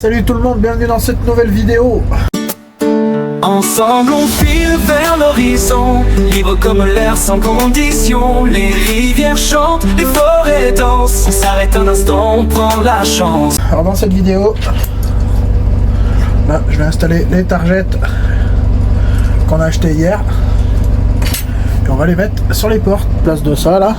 Salut tout le monde, bienvenue dans cette nouvelle vidéo. Ensemble on file vers l'horizon, libre comme l'air sans condition. Les rivières chantent, les forêts dansent. On s'arrête un instant, on prend la chance. Alors dans cette vidéo, là je vais installer les targettes qu'on a acheté hier. Et on va les mettre sur les portes. Place de ça là.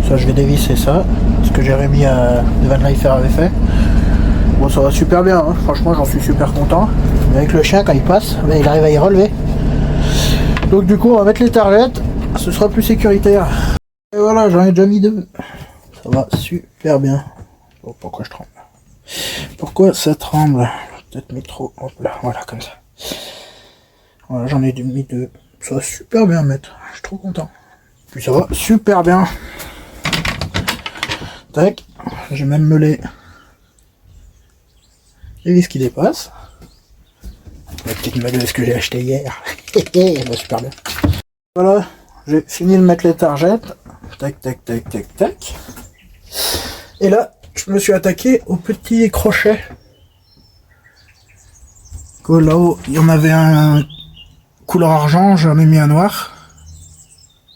Ça je vais dévisser ça. Ce que Jérémy de Van Life avait fait. Bon, ça va super bien, hein. Franchement j'en suis super content. Mais avec le chien quand il passe, il arrive à y relever. Donc du coup on va mettre les targettes, ce sera plus sécuritaire. Et voilà, j'en ai déjà mis deux. Ça va super bien. Oh, pourquoi je tremble? Pourquoi ça tremble? Peut-être mis trop. Hop là, voilà comme ça. Voilà, j'en ai mis deux. Ça va super bien mettre. Je suis trop content. Puis ça va super bien. Tac. J'ai même meulé les vis qui dépassent. La petite meuleuse que j'ai acheté hier. Elle va super bien. Voilà, j'ai fini de mettre les targettes. Tac, tac, tac, tac, tac. Et là, je me suis attaqué au petit crochet. Là-haut, il y en avait un couleur argent, j'en ai mis un noir.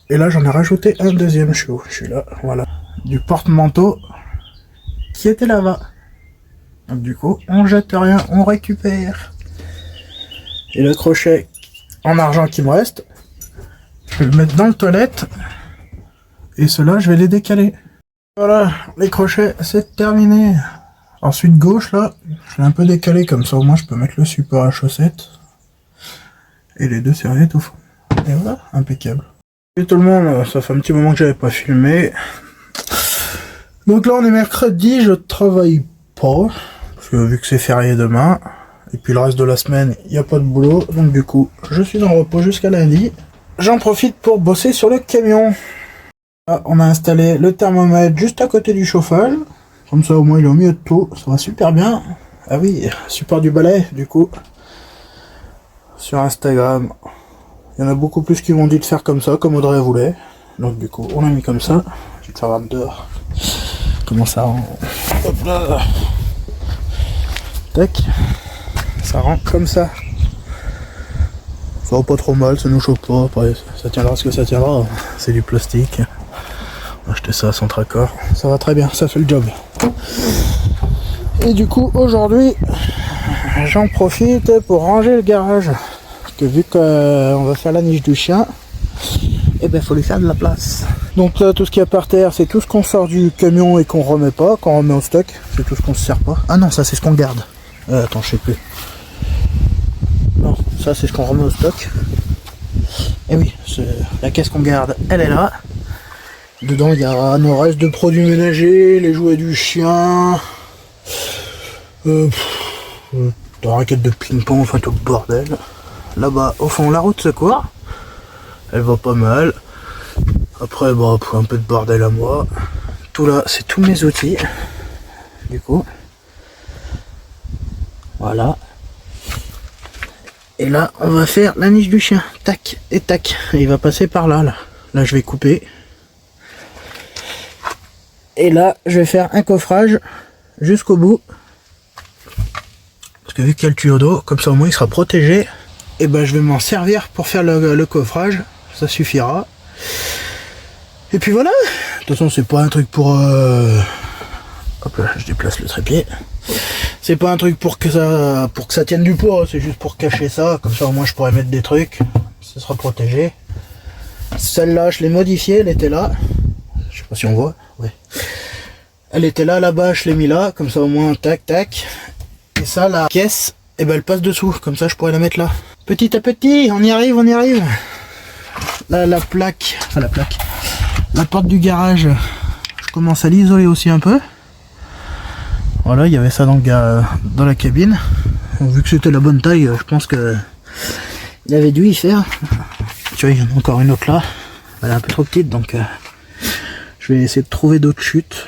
Et là, j'en ai rajouté un deuxième. Je suis là, voilà. Du porte-manteau qui était là-bas. Donc du coup, on jette rien, on récupère. Et le crochet en argent qui me reste, je vais le mettre dans le toilette. Et ceux-là, je vais les décaler. Voilà, les crochets, c'est terminé. Ensuite, gauche, là, je l'ai un peu décalé, comme ça au moins je peux mettre le support à chaussettes. Et les deux serviettes au fond. Et voilà, impeccable. Salut tout le monde, ça fait un petit moment que j'avais pas filmé. Donc là, on est mercredi, je travaille pas. Parce que vu que c'est férié demain, et puis le reste de la semaine, il n'y a pas de boulot. Donc du coup, je suis en repos jusqu'à lundi. J'en profite pour bosser sur le camion. Là, on a installé le thermomètre juste à côté du chauffage. Comme ça, au moins, il est au milieu de tout. Ça va super bien. Ah oui, support du balai, du coup. Sur Instagram, il y en a beaucoup plus qui m'ont dit de faire comme ça, comme Audrey voulait. Donc du coup, on l'a mis comme ça. Je vais te faire voir dehors. Comment ça rend? Hop là. Tac. Ça rend comme ça. Ça va pas trop mal, ça nous choque pas. Après, ça tiendra ce que ça tiendra. C'est du plastique. On a acheté ça à Centracor. Ça va très bien, ça fait le job. Et du coup, aujourd'hui, j'en profite pour ranger le garage. Parce que vu qu'on va faire la niche du chien, et ben faut lui faire de la place. Donc là, tout ce qu'il y a par terre, c'est tout ce qu'on sort du camion et qu'on remet pas, qu'on remet au stock. C'est tout ce qu'on se sert pas. Ah non, ça c'est ce qu'on garde. Attends, je sais plus. Non, ça c'est ce qu'on remet au stock. Et oui, la caisse qu'on garde, elle est là. Dedans, il y a nos restes de produits ménagers, les jouets du chien, la raquette de ping-pong, enfin tout le bordel. Là-bas, au fond, la roue de secours. Elle va pas mal. Après, bah, un peu de bordel à moi. Tout là, c'est tous mes outils. Du coup. Voilà. Et là, on va faire la niche du chien. Tac et tac. Et il va passer par là, là. Là, je vais couper. Et là, je vais faire un coffrage jusqu'au bout. Parce que vu qu'il y a le tuyau d'eau, comme ça au moins il sera protégé. Et ben, je vais m'en servir pour faire le coffrage. Ça suffira. Et puis voilà. De toute façon, c'est pas un truc pour... Hop là, je déplace le trépied. C'est pas un truc pour que ça tienne du poids, c'est juste pour cacher ça. Comme ça, au moins, je pourrais mettre des trucs. Ça sera protégé. Celle-là, je l'ai modifiée, elle était là. Je sais pas si on voit. Ouais. Elle était là, là-bas, je l'ai mis là. Comme ça, au moins, tac, tac. Et ça, la caisse, et ben, elle passe dessous. Comme ça, je pourrais la mettre là. Petit à petit, on y arrive, on y arrive. Là, la plaque, enfin la plaque. La porte du garage, je commence à l'isoler aussi un peu. Voilà, il y avait ça dans la cabine. Bon, vu que c'était la bonne taille, je pense que il avait dû y faire. Tu vois, il y en a encore une autre là. Elle est un peu trop petite, donc je vais essayer de trouver d'autres chutes.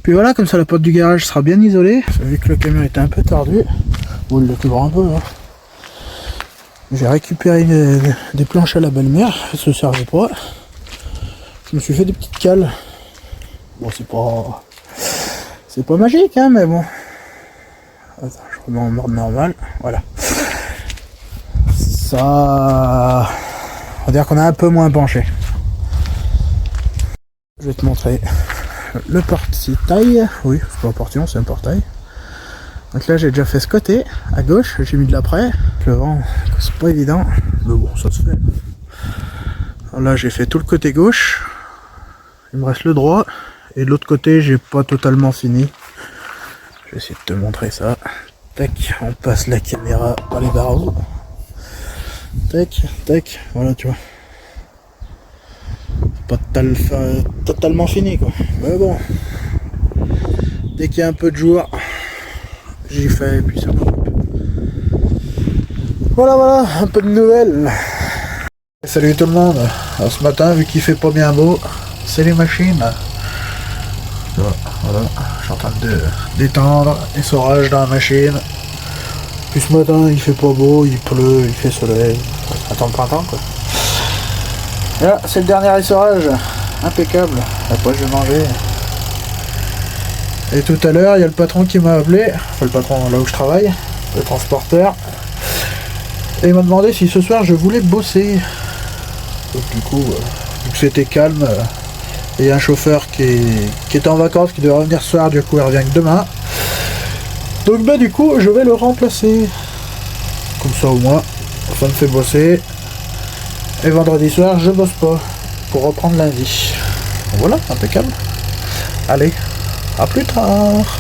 Puis voilà, comme ça la porte du garage sera bien isolée. Vu que le camion était un peu tordu, bon, il le couvre un peu. Hein. J'ai récupéré des planches à la belle-mère, ça se servait pas. Je me suis fait des petites cales. Bon, c'est pas magique, hein, mais bon, Attends, je remets en mode normal. Voilà. Ça... On va dire qu'on a un peu moins penché. Je vais te montrer le portitail. Oui, c'est pas un portillon, c'est un portail. Donc là, j'ai déjà fait ce côté. À gauche, j'ai mis de l'après. Le vent, c'est pas évident. Mais bon, ça se fait. Alors là, j'ai fait tout le côté gauche. Il me reste le droit. Et de l'autre côté, j'ai pas totalement fini. Je vais essayer de te montrer ça. Tac, on passe la caméra par les barreaux. Tac, tac, voilà, tu vois. Pas totalement fini, quoi. Mais bon, dès qu'il y a un peu de jour, j'y fais, et puis ça va. Voilà, voilà, un peu de nouvelles. Salut tout le monde. Alors ce matin, vu qu'il fait pas bien beau, c'est les machines. Voilà, je suis en train de détendre essorage dans la machine. Puis ce matin, il fait pas beau, il pleut, il fait soleil. Attends le printemps, quoi. Et là, c'est le dernier essorage. Impeccable. Après, je vais manger. Et tout à l'heure, il y a le patron qui m'a appelé. Enfin, le patron là où je travaille, le transporteur. Et il m'a demandé si ce soir je voulais bosser. Donc du coup, vu que c'était calme, et il y a un chauffeur qui était en vacances, qui devait revenir ce soir, du coup il revient que demain. Donc bah du coup, je vais le remplacer. Comme ça au moins, ça me fait bosser. Et vendredi soir, je bosse pas. Pour reprendre lundi. Voilà, impeccable. Allez, à plus tard.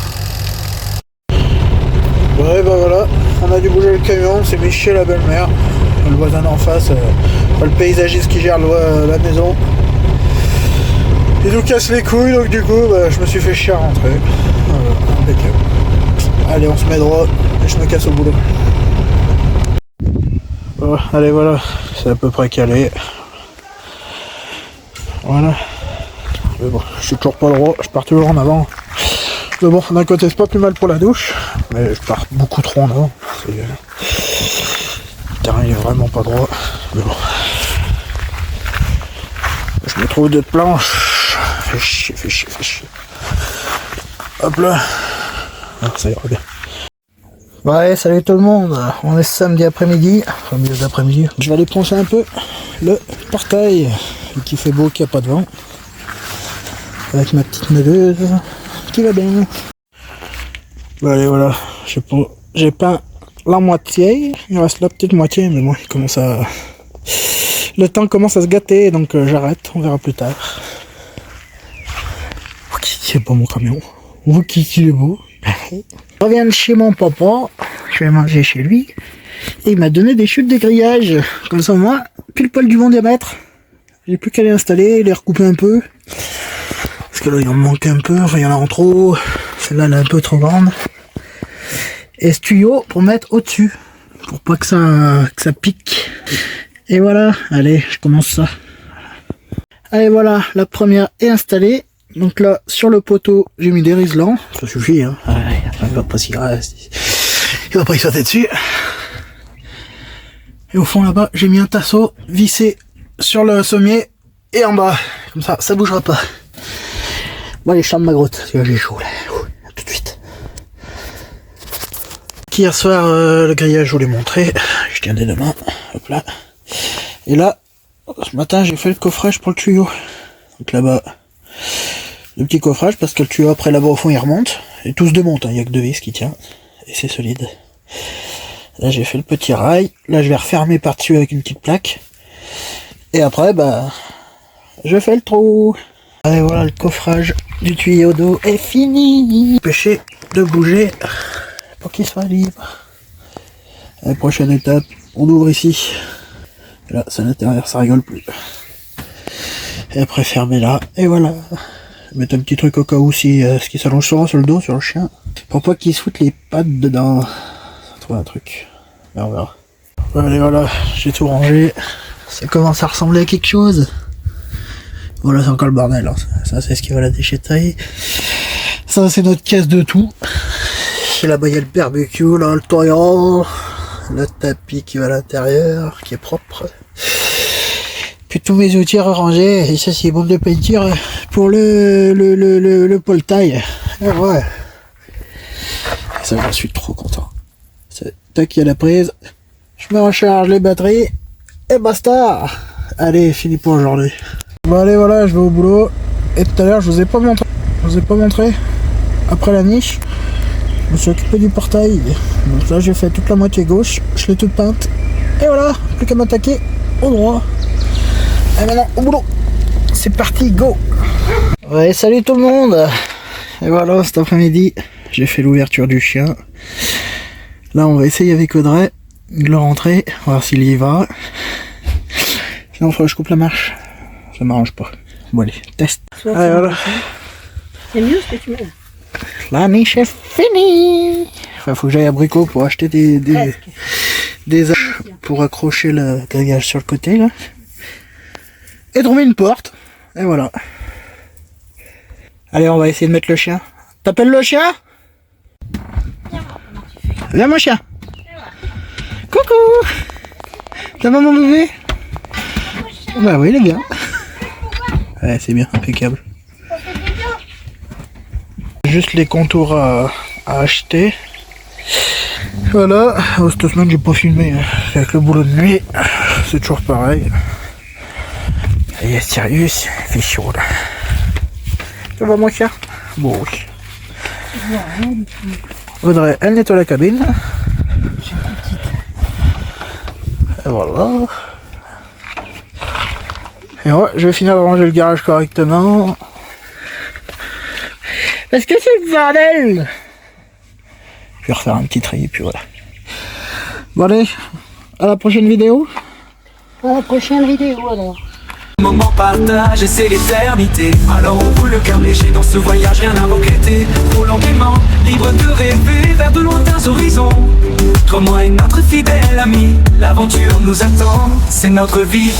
Ouais bah voilà, on a dû bouger le camion, c'est mis chez la belle-mère. Le voisin d'en face, le paysagiste qui gère la maison. Il nous casse les couilles, donc du coup bah, je me suis fait chier à rentrer. Voilà, impeccable. Allez, on se met droit et je me casse au boulot. Oh, allez voilà, c'est à peu près calé. Voilà. Mais bon, je suis toujours pas droit, je pars toujours en avant. Mais bon, d'un côté c'est pas plus mal pour la douche, mais je pars beaucoup trop en avant. Le terrain il est vraiment pas droit. Mais bon. Je me trouve d'autres planches. Fais chier, fais chier, fais chier. Hop là. Ah, ça ira bien. Ouais, salut tout le monde. On est samedi après-midi. Enfin, milieu d'après-midi. Je vais aller poncer un peu le portail. Qui fait beau, qu'il n'y a pas de vent. Avec ma petite meuleuse. Qui va bien. Bon, allez, voilà. J'ai peint la moitié. Il reste la petite moitié, mais bon, il commence à... Le temps commence à se gâter, donc j'arrête. On verra plus tard. Qui est beau mon camion. Qui est beau. Je reviens de chez mon papa. Je vais manger chez lui. Et il m'a donné des chutes de grillage. Comme ça, moi, pile poil du bon diamètre. J'ai plus qu'à les installer, les recouper un peu. Parce que là, il en manque un peu. Enfin, il y en a en trop. Celle-là, elle est un peu trop grande. Et ce tuyau pour mettre au-dessus. Pour pas que ça pique. Et voilà. Allez, je commence ça. Allez, voilà. La première est installée. Donc là, sur le poteau, j'ai mis des riselants. Ça suffit, hein. Il va pas s'y rester. Il va pas y sauter dessus. Et au fond là-bas, j'ai mis un tasseau vissé sur le sommier et en bas. Comme ça bougera pas. Bon, allez, je ferme ma grotte, parce que j'ai chaud là. À tout de suite. Hier soir, le grillage, je vous l'ai montré. Je tiens des deux mains. Hop là. Et là, ce matin, j'ai fait le coffrage pour le tuyau. Donc là-bas, le petit coffrage, parce que le tuyau après là-bas au fond, il remonte. Et tout se démonte, hein. Il n'y a que deux vis qui tient. Et c'est solide. Là, j'ai fait le petit rail. Là, je vais refermer par-dessus avec une petite plaque. Et après, bah, je fais le trou. Et voilà, le coffrage du tuyau d'eau est fini. Empêcher de bouger pour qu'il soit libre. La prochaine étape, on ouvre ici. Et là, c'est à l'intérieur, ça rigole plus. Et après, fermer là. Et voilà. Mettre un petit truc au cas où si ce qui s'allonge sur le dos, sur le chien. Pour pas qu'il se foute les pattes dedans. Ça trouve un truc. Mais on verra. Allez, voilà, j'ai tout rangé. Ça commence à ressembler à quelque chose. Voilà, c'est encore le bordel. Hein. Ça, c'est ce qui va la déchetterie. Ça, c'est notre caisse de tout. Et là-bas, il y a le barbecue, là, le toyant. Le tapis qui va à l'intérieur, qui est propre. Puis tous mes outils rangés. Et ça, c'est les bombes de peinture pour le pôle taille. Ah, ouais. Ça, j'en suis trop content. Tac, il y a la prise. Je me recharge les batteries. Et basta. Allez, fini pour aujourd'hui. Bon allez, voilà, je vais au boulot. Et tout à l'heure, je vous ai pas montré. Après la niche, je me suis occupé du portail. Donc là, j'ai fait toute la moitié gauche. Je l'ai toute peinte. Et voilà, plus qu'à m'attaquer au droit. Et maintenant, au boulot. C'est parti, go. Ouais, salut tout le monde. Et voilà, cet après-midi, j'ai fait l'ouverture du chien. Là, on va essayer avec Audrey de le rentrer, voir s'il y va. Sinon, il faudrait que je coupe la marche. Ça m'arrange pas. Bon, allez, test. Allez, voilà. C'est mieux ce que tu mets. La niche est finie. Enfin, faut que j'aille à Brico pour acheter des haches pour accrocher le grillage sur le côté, là. Et trouver une porte. Et voilà. Allez, on va essayer de mettre le chien. T'appelles le chien? Viens mon chien. Coucou. Ça va mon bébé? Bah oui, il est bien. Ouais, c'est bien, impeccable. Juste les contours à acheter. Voilà. Oh, cette semaine j'ai pas filmé. Avec le boulot de nuit, c'est toujours pareil. Et yes, Sirius, il fait chaud là. Ça va mon chien? Bon oui. Audrey, elle nettoie la cabine. Et voilà. Et ouais, je vais finir de ranger le garage correctement. Parce que c'est le bordel. Je vais refaire un petit tri et puis voilà. Bon allez, à la prochaine vidéo. À la prochaine vidéo alors. Moment partagé, c'est l'éternité. Alors on roule le cœur léger dans ce voyage, rien à regretter. Roulons gaiement, libre de rêver vers de lointains horizons. Toi, moi et notre fidèle ami, l'aventure nous attend, c'est notre vie.